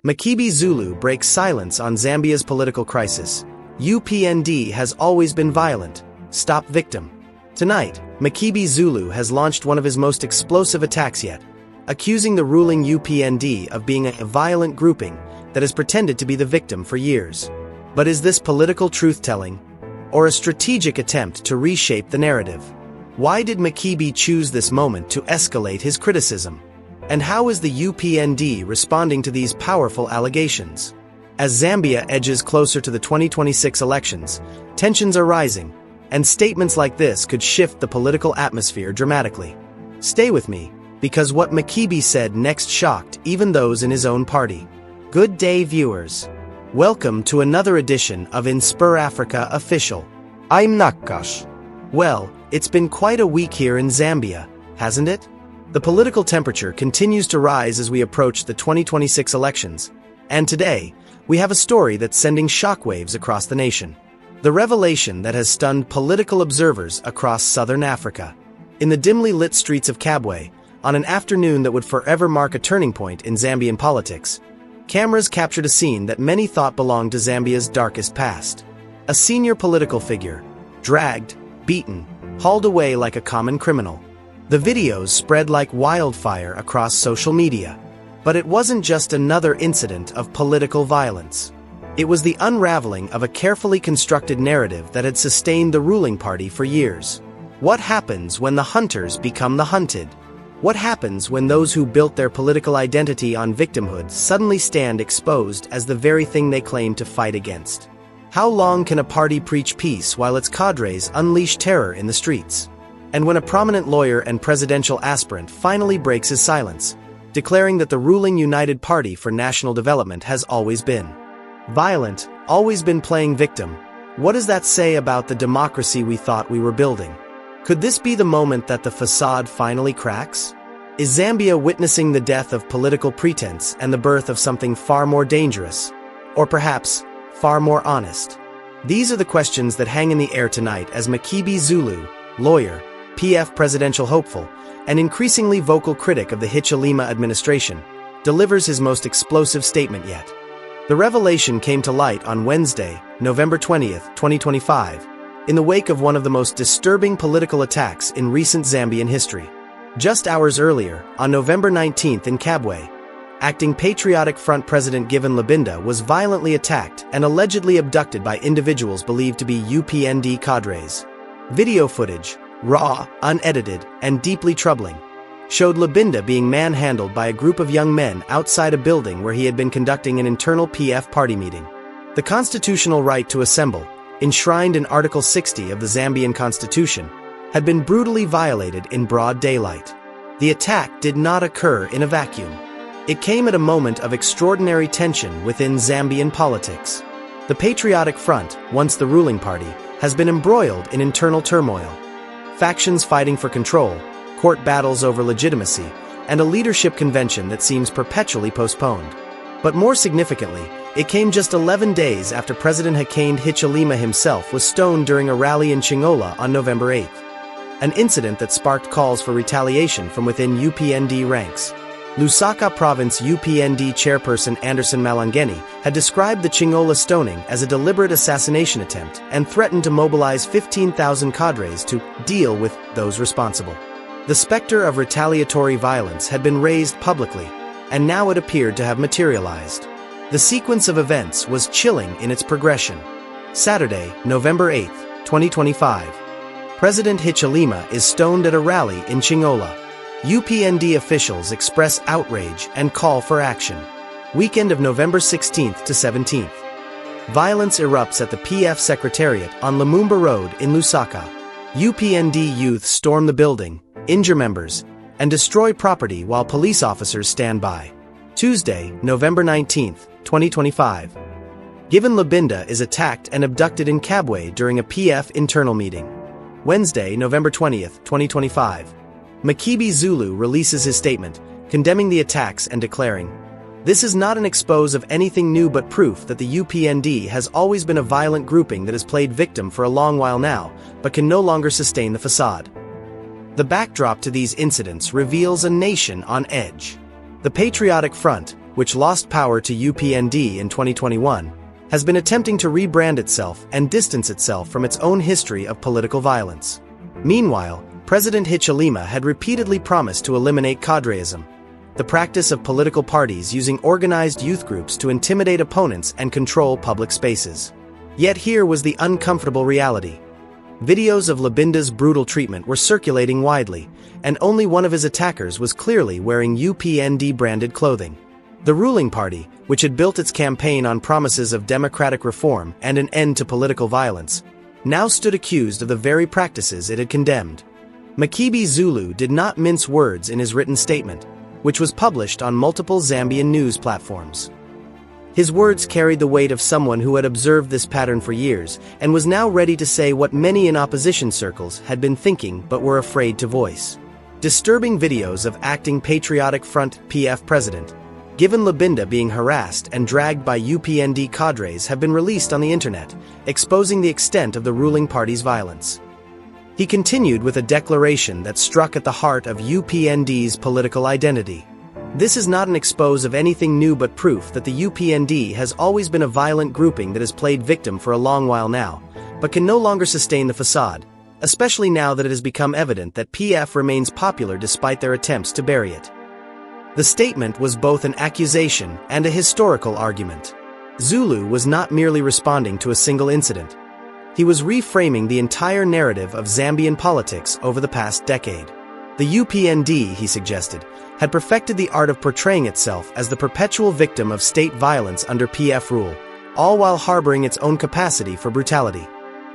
Makebi Zulu breaks silence on Zambia's political crisis. UPND has always been violent. Stop victim. Tonight, Makebi Zulu has launched one of his most explosive attacks yet, accusing the ruling UPND of being a violent grouping that has pretended to be the victim for years. But is this political truth-telling, or a strategic attempt to reshape the narrative? Why did Makebi choose this moment to escalate his criticism? And how is the UPND responding to these powerful allegations? As Zambia edges closer to the 2026 elections, tensions are rising, and statements like this could shift the political atmosphere dramatically. Stay with me, because what Makebi said next shocked even those in his own party. Good day, viewers. Welcome to another edition of InspirAfrica Official. I'm Nakash. Well, it's been quite a week here in Zambia, hasn't it? The political temperature continues to rise as we approach the 2026 elections, and today, we have a story that's sending shockwaves across the nation. The revelation that has stunned political observers across southern Africa. In the dimly lit streets of Kabwe, on an afternoon that would forever mark a turning point in Zambian politics, cameras captured a scene that many thought belonged to Zambia's darkest past. A senior political figure, dragged, beaten, hauled away like a common criminal. The videos spread like wildfire across social media. But it wasn't just another incident of political violence. It was the unraveling of a carefully constructed narrative that had sustained the ruling party for years. What happens when the hunters become the hunted? What happens when those who built their political identity on victimhood suddenly stand exposed as the very thing they claim to fight against? How long can a party preach peace while its cadres unleash terror in the streets? And when a prominent lawyer and presidential aspirant finally breaks his silence, declaring that the ruling United Party for National Development has always been violent, always been playing victim, what does that say about the democracy we thought we were building? Could this be the moment that the facade finally cracks? Is Zambia witnessing the death of political pretense and the birth of something far more dangerous, or perhaps far more honest? These are the questions that hang in the air tonight as Makebi Zulu, lawyer, PF presidential hopeful, and increasingly vocal critic of the Hichilema administration, delivers his most explosive statement yet. The revelation came to light on Wednesday, November 20th, 2025, in the wake of one of the most disturbing political attacks in recent Zambian history. Just hours earlier, on November 19th in Kabwe, acting Patriotic Front President Given Labinda was violently attacked and allegedly abducted by individuals believed to be UPND cadres. Video footage, raw, unedited, and deeply troubling, showed Labinda being manhandled by a group of young men outside a building where he had been conducting an internal PF party meeting. The constitutional right to assemble, enshrined in Article 60 of the Zambian Constitution, had been brutally violated in broad daylight. The attack did not occur in a vacuum. It came at a moment of extraordinary tension within Zambian politics. The Patriotic Front, once the ruling party, has been embroiled in internal turmoil. Factions fighting for control, court battles over legitimacy, and a leadership convention that seems perpetually postponed. But more significantly, it came just 11 days after President Hakainde Hichilema himself was stoned during a rally in Chingola on November 8th. An incident that sparked calls for retaliation from within UPND ranks. Lusaka Province UPND chairperson Anderson Malangeni had described the Chingola stoning as a deliberate assassination attempt and threatened to mobilize 15,000 cadres to deal with those responsible. The specter of retaliatory violence had been raised publicly, and now it appeared to have materialized. The sequence of events was chilling in its progression. Saturday, November 8th, 2025. President Hichilema is stoned at a rally in Chingola. UPND officials express outrage and call for action. Weekend of November 16th to 17th. Violence erupts at the PF Secretariat on Lumumba Road in Lusaka. UPND youth storm the building, injure members, and destroy property while police officers stand by. Tuesday, November 19th, 2025. Given Labinda is attacked and abducted in Kabwe during a PF internal meeting. Wednesday, November 20th, 2025. Makebi Zulu releases his statement, condemning the attacks and declaring, "This is not an expose of anything new but proof that the UPND has always been a violent grouping that has played victim for a long while now, but can no longer sustain the facade." The backdrop to these incidents reveals a nation on edge. The Patriotic Front, which lost power to UPND in 2021, has been attempting to rebrand itself and distance itself from its own history of political violence. Meanwhile, President Hichilema had repeatedly promised to eliminate cadreism, the practice of political parties using organized youth groups to intimidate opponents and control public spaces. Yet here was the uncomfortable reality. Videos of Lubinda's brutal treatment were circulating widely, and only one of his attackers was clearly wearing UPND-branded clothing. The ruling party, which had built its campaign on promises of democratic reform and an end to political violence, now stood accused of the very practices it had condemned. Makebi Zulu did not mince words in his written statement, which was published on multiple Zambian news platforms. His words carried the weight of someone who had observed this pattern for years and was now ready to say what many in opposition circles had been thinking but were afraid to voice. Disturbing videos of acting Patriotic Front (PF) president, given Lubinda being harassed and dragged by UPND cadres, have been released on the internet, exposing the extent of the ruling party's violence. He continued with a declaration that struck at the heart of UPND's political identity. This is not an expose of anything new but proof that the UPND has always been a violent grouping that has played victim for a long while now, but can no longer sustain the facade, especially now that it has become evident that PF remains popular despite their attempts to bury it. The statement was both an accusation and a historical argument. Zulu was not merely responding to a single incident. He was reframing the entire narrative of Zambian politics over the past decade. The UPND, he suggested, had perfected the art of portraying itself as the perpetual victim of state violence under PF rule, all while harboring its own capacity for brutality.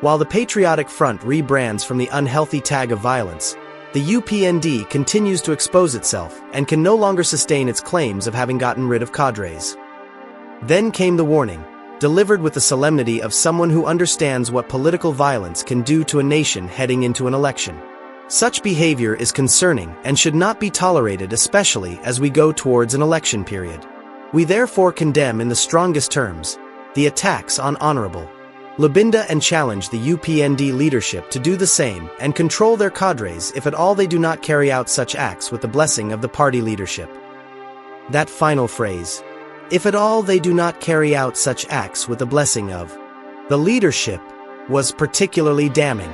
While the Patriotic Front rebrands from the unhealthy tag of violence, the UPND continues to expose itself and can no longer sustain its claims of having gotten rid of cadres. Then came the warning, delivered with the solemnity of someone who understands what political violence can do to a nation heading into an election. Such behavior is concerning and should not be tolerated, especially as we go towards an election period. We therefore condemn in the strongest terms the attacks on Honorable Lubinda and challenge the UPND leadership to do the same and control their cadres if at all they do not carry out such acts with the blessing of the party leadership. That final phrase, if at all they do not carry out such acts with the blessing of the leadership, was particularly damning.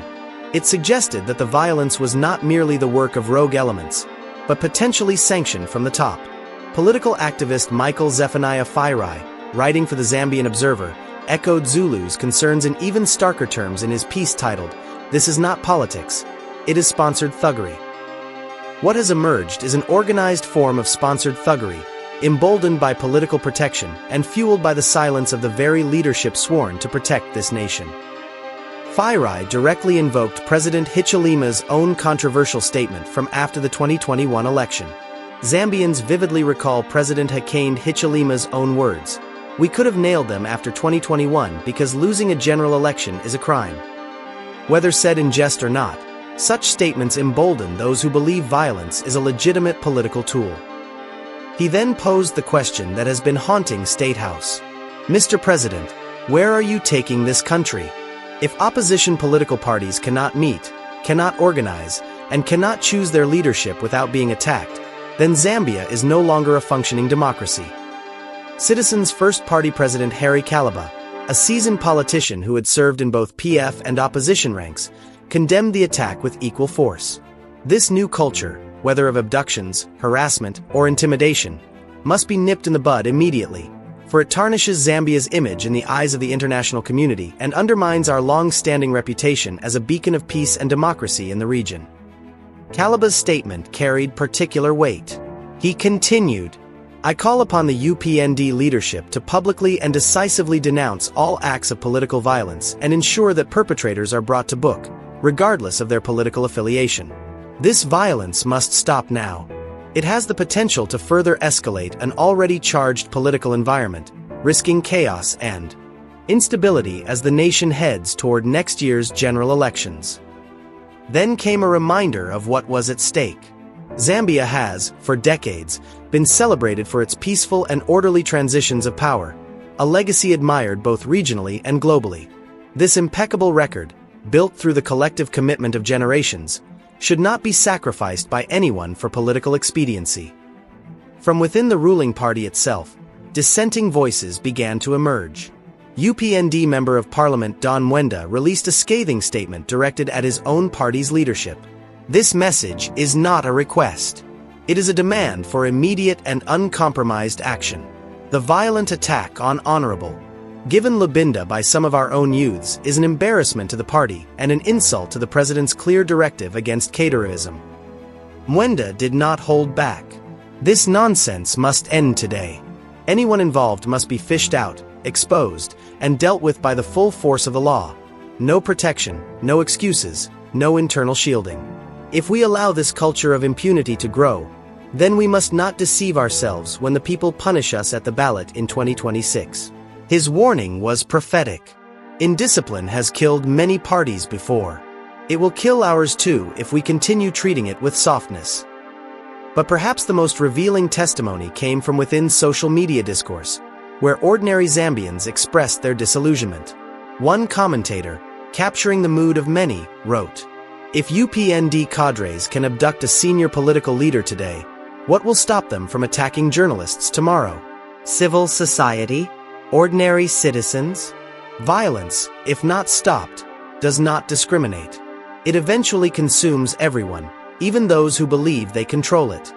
It suggested that the violence was not merely the work of rogue elements, but potentially sanctioned from the top. Political activist Michael Zephaniah Fairai, writing for the Zambian Observer, echoed Zulu's concerns in even starker terms in his piece titled, "This is not politics, it is sponsored thuggery." What has emerged is an organized form of sponsored thuggery, emboldened by political protection and fueled by the silence of the very leadership sworn to protect this nation. Fairai directly invoked President Hichilema's own controversial statement from after the 2021 election. Zambians vividly recall President Hakainde Hichilema's own words, "We could have nailed them after 2021 because losing a general election is a crime." Whether said in jest or not, such statements embolden those who believe violence is a legitimate political tool. He then posed the question that has been haunting State House. Mr. President, where are you taking this country? If opposition political parties cannot meet, cannot organize, and cannot choose their leadership without being attacked, then Zambia is no longer a functioning democracy. Citizens First Party President Harry Kalaba, a seasoned politician who had served in both PF and opposition ranks, condemned the attack with equal force. This new culture, whether of abductions, harassment, or intimidation, must be nipped in the bud immediately, for it tarnishes Zambia's image in the eyes of the international community and undermines our long-standing reputation as a beacon of peace and democracy in the region. Kalaba's statement carried particular weight. He continued, "I call upon the UPND leadership to publicly and decisively denounce all acts of political violence and ensure that perpetrators are brought to book, regardless of their political affiliation. This violence must stop now. It has the potential to further escalate an already charged political environment, risking chaos and instability as the nation heads toward next year's general elections." Then came a reminder of what was at stake. Zambia has, for decades, been celebrated for its peaceful and orderly transitions of power, a legacy admired both regionally and globally. This impeccable record, built through the collective commitment of generations, should not be sacrificed by anyone for political expediency. From within the ruling party itself, dissenting voices began to emerge. UPND Member of Parliament Don Mwenda released a scathing statement directed at his own party's leadership. This message is not a request. It is a demand for immediate and uncompromised action. The violent attack on Honorable Given Lubinda by some of our own youths is an embarrassment to the party and an insult to the president's clear directive against caterism. Mwenda did not hold back. This nonsense must end today. Anyone involved must be fished out, exposed, and dealt with by the full force of the law. No protection, no excuses, no internal shielding. If we allow this culture of impunity to grow, then we must not deceive ourselves when the people punish us at the ballot in 2026. His warning was prophetic. Indiscipline has killed many parties before. It will kill ours too if we continue treating it with softness. But perhaps the most revealing testimony came from within social media discourse, where ordinary Zambians expressed their disillusionment. One commentator, capturing the mood of many, wrote, "If UPND cadres can abduct a senior political leader today, what will stop them from attacking journalists tomorrow? Civil society? Ordinary citizens? Violence, if not stopped, does not discriminate. It eventually consumes everyone, even those who believe they control it."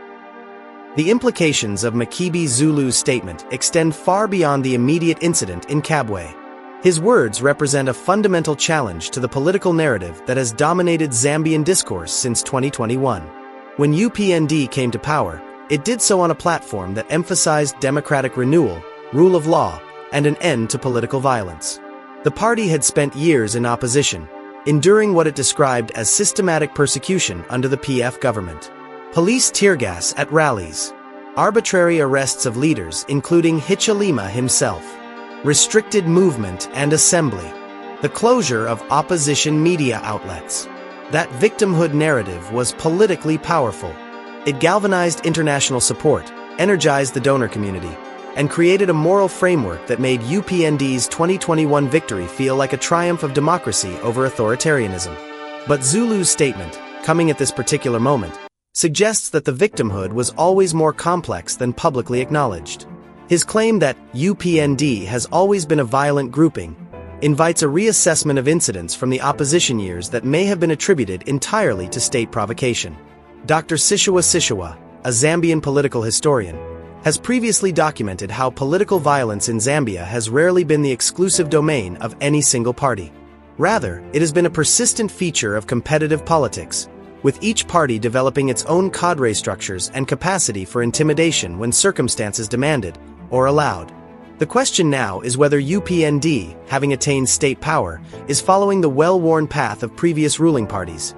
The implications of Makebi Zulu's statement extend far beyond the immediate incident in Kabwe. His words represent a fundamental challenge to the political narrative that has dominated Zambian discourse since 2021. When UPND came to power, it did so on a platform that emphasized democratic renewal, rule of law, and an end to political violence. The party had spent years in opposition, enduring what it described as systematic persecution under the PF government. Police tear gas at rallies, arbitrary arrests of leaders including Hichilema himself, restricted movement and assembly, the closure of opposition media outlets. That victimhood narrative was politically powerful. It galvanized international support, energized the donor community, and created a moral framework that made UPND's 2021 victory feel like a triumph of democracy over authoritarianism. But Zulu's statement, coming at this particular moment, suggests that the victimhood was always more complex than publicly acknowledged. His claim that UPND has always been a violent grouping invites a reassessment of incidents from the opposition years that may have been attributed entirely to state provocation. Dr. Sishiwa, a Zambian political historian, has previously documented how political violence in Zambia has rarely been the exclusive domain of any single party. Rather, it has been a persistent feature of competitive politics, with each party developing its own cadre structures and capacity for intimidation when circumstances demanded or allowed. The question now is whether UPND, having attained state power, is following the well-worn path of previous ruling parties,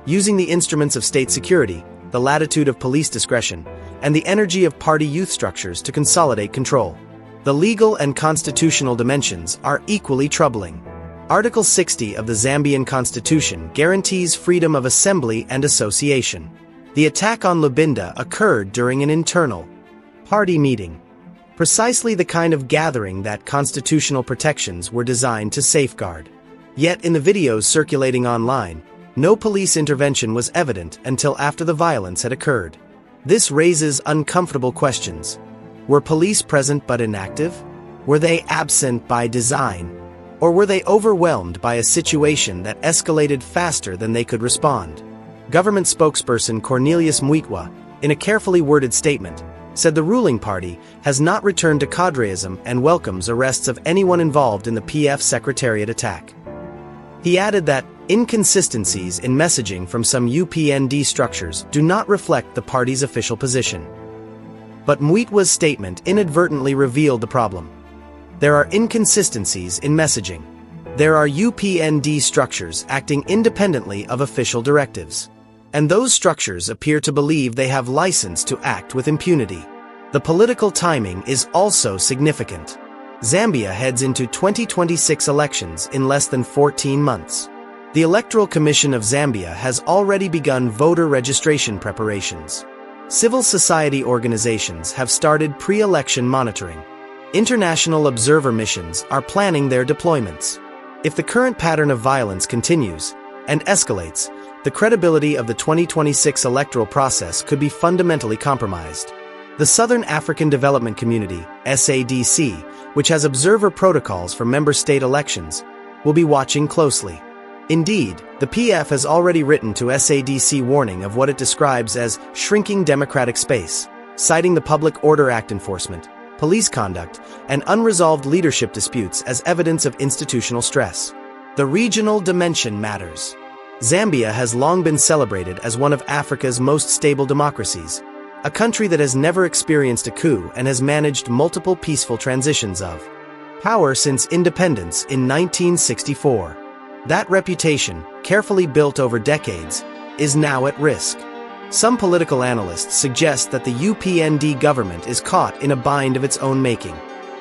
using the instruments of state security, the latitude of police discretion, and the energy of party youth structures to consolidate control. The legal and constitutional dimensions are equally troubling. Article 60 of the Zambian Constitution guarantees freedom of assembly and association. The attack on Lubinda occurred during an internal party meeting, precisely the kind of gathering that constitutional protections were designed to safeguard. Yet in the videos circulating online, no police intervention was evident until after the violence had occurred. This raises uncomfortable questions. Were police present but inactive? Were they absent by design? Or were they overwhelmed by a situation that escalated faster than they could respond? Government spokesperson Cornelius Mwitwa, in a carefully worded statement, said the ruling party has not returned to cadreism and welcomes arrests of anyone involved in the PF Secretariat attack. He added that inconsistencies in messaging from some UPND structures do not reflect the party's official position. But Mwitwa's statement inadvertently revealed the problem. There are inconsistencies in messaging. There are UPND structures acting independently of official directives. And those structures appear to believe they have license to act with impunity. The political timing is also significant. Zambia heads into 2026 elections in less than 14 months. The Electoral Commission of Zambia has already begun voter registration preparations. Civil society organizations have started pre-election monitoring. International observer missions are planning their deployments. If the current pattern of violence continues and escalates, the credibility of the 2026 electoral process could be fundamentally compromised. The Southern African Development Community, SADC, which has observer protocols for member state elections, will be watching closely. Indeed, the PF has already written to SADC warning of what it describes as shrinking democratic space, citing the Public Order Act enforcement, police conduct, and unresolved leadership disputes as evidence of institutional stress. The regional dimension matters. Zambia has long been celebrated as one of Africa's most stable democracies, a country that has never experienced a coup and has managed multiple peaceful transitions of power since independence in 1964. That reputation, carefully built over decades, is now at risk. Some political analysts suggest that the UPND government is caught in a bind of its own making.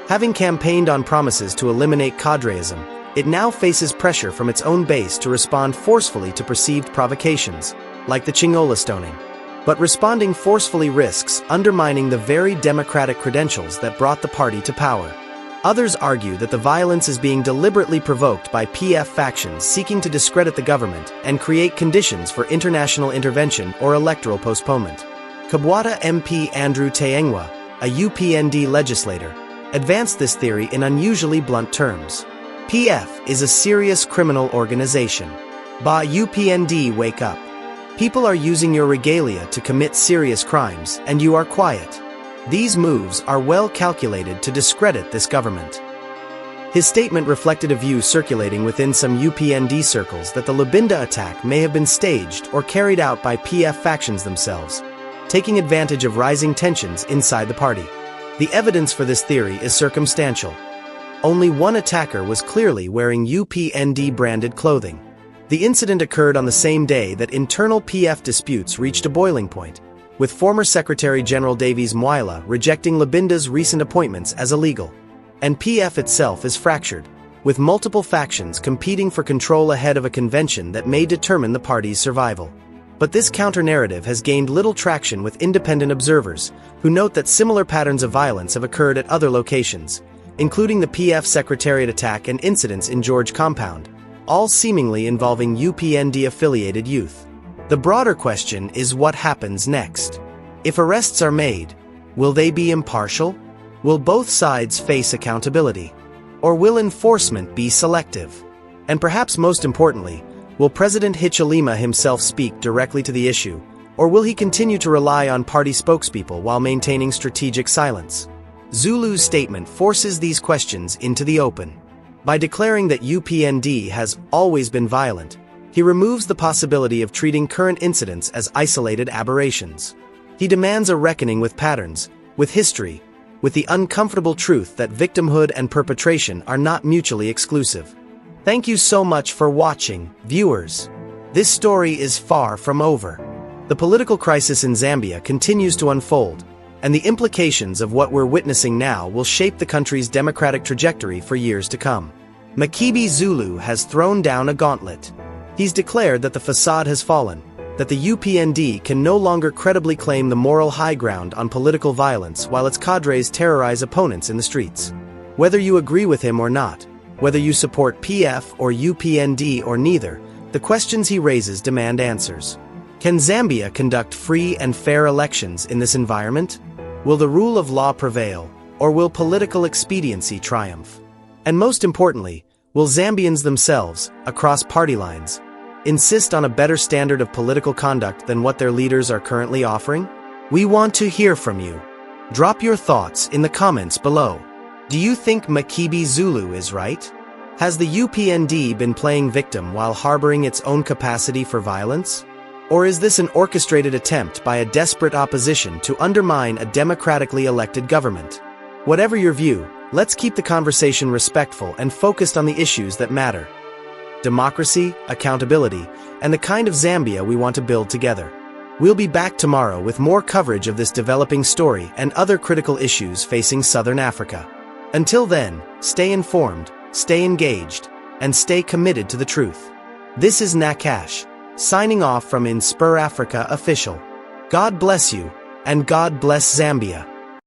Having campaigned on promises to eliminate cadreism, it now faces pressure from its own base to respond forcefully to perceived provocations, like the Chingola stoning. But responding forcefully risks undermining the very democratic credentials that brought the party to power. Others argue that the violence is being deliberately provoked by PF factions seeking to discredit the government and create conditions for international intervention or electoral postponement. Kabwata MP Andrew Taengwa, a UPND legislator, advanced this theory in unusually blunt terms. PF is a serious criminal organization. Ba UPND, wake up. People are using your regalia to commit serious crimes, and you are quiet. These moves are well calculated to discredit this government. His statement reflected a view circulating within some UPND circles that the Lubinda attack may have been staged or carried out by PF factions themselves, taking advantage of rising tensions inside the party. The evidence for this theory is circumstantial. Only one attacker was clearly wearing UPND-branded clothing. The incident occurred on the same day that internal PF disputes reached a boiling point, with former Secretary General Davies Mwyla rejecting Lubinda's recent appointments as illegal. And PF itself is fractured, with multiple factions competing for control ahead of a convention that may determine the party's survival. But this counter-narrative has gained little traction with independent observers, who note that similar patterns of violence have occurred at other locations, including the PF Secretariat attack and incidents in George Compound, all seemingly involving UPND-affiliated youth. The broader question is what happens next. If arrests are made, will they be impartial? Will both sides face accountability? Or will enforcement be selective? And perhaps most importantly, will President Hichilema himself speak directly to the issue, or will he continue to rely on party spokespeople while maintaining strategic silence? Zulu's statement forces these questions into the open. By declaring that UPND has always been violent, he removes the possibility of treating current incidents as isolated aberrations. He demands a reckoning with patterns, with history, with the uncomfortable truth that victimhood and perpetration are not mutually exclusive. Thank you so much for watching, viewers. This story is far from over. The political crisis in Zambia continues to unfold, and the implications of what we're witnessing now will shape the country's democratic trajectory for years to come. Makebi Zulu has thrown down a gauntlet. He's declared that the facade has fallen, that the UPND can no longer credibly claim the moral high ground on political violence while its cadres terrorize opponents in the streets. Whether you agree with him or not, whether you support PF or UPND or neither, the questions he raises demand answers. Can Zambia conduct free and fair elections in this environment? Will the rule of law prevail, or will political expediency triumph? And most importantly, will Zambians themselves, across party lines, insist on a better standard of political conduct than what their leaders are currently offering? We want to hear from you. Drop your thoughts in the comments below. Do you think Makebi Zulu is right? Has the UPND been playing victim while harboring its own capacity for violence? Or is this an orchestrated attempt by a desperate opposition to undermine a democratically elected government? Whatever your view, let's keep the conversation respectful and focused on the issues that matter. Democracy, accountability, and the kind of Zambia we want to build together. We'll be back tomorrow with more coverage of this developing story and other critical issues facing Southern Africa. Until then, stay informed, stay engaged, and stay committed to the truth. This is Nakash, signing off from InspirAfrica Official. God bless you, and God bless Zambia.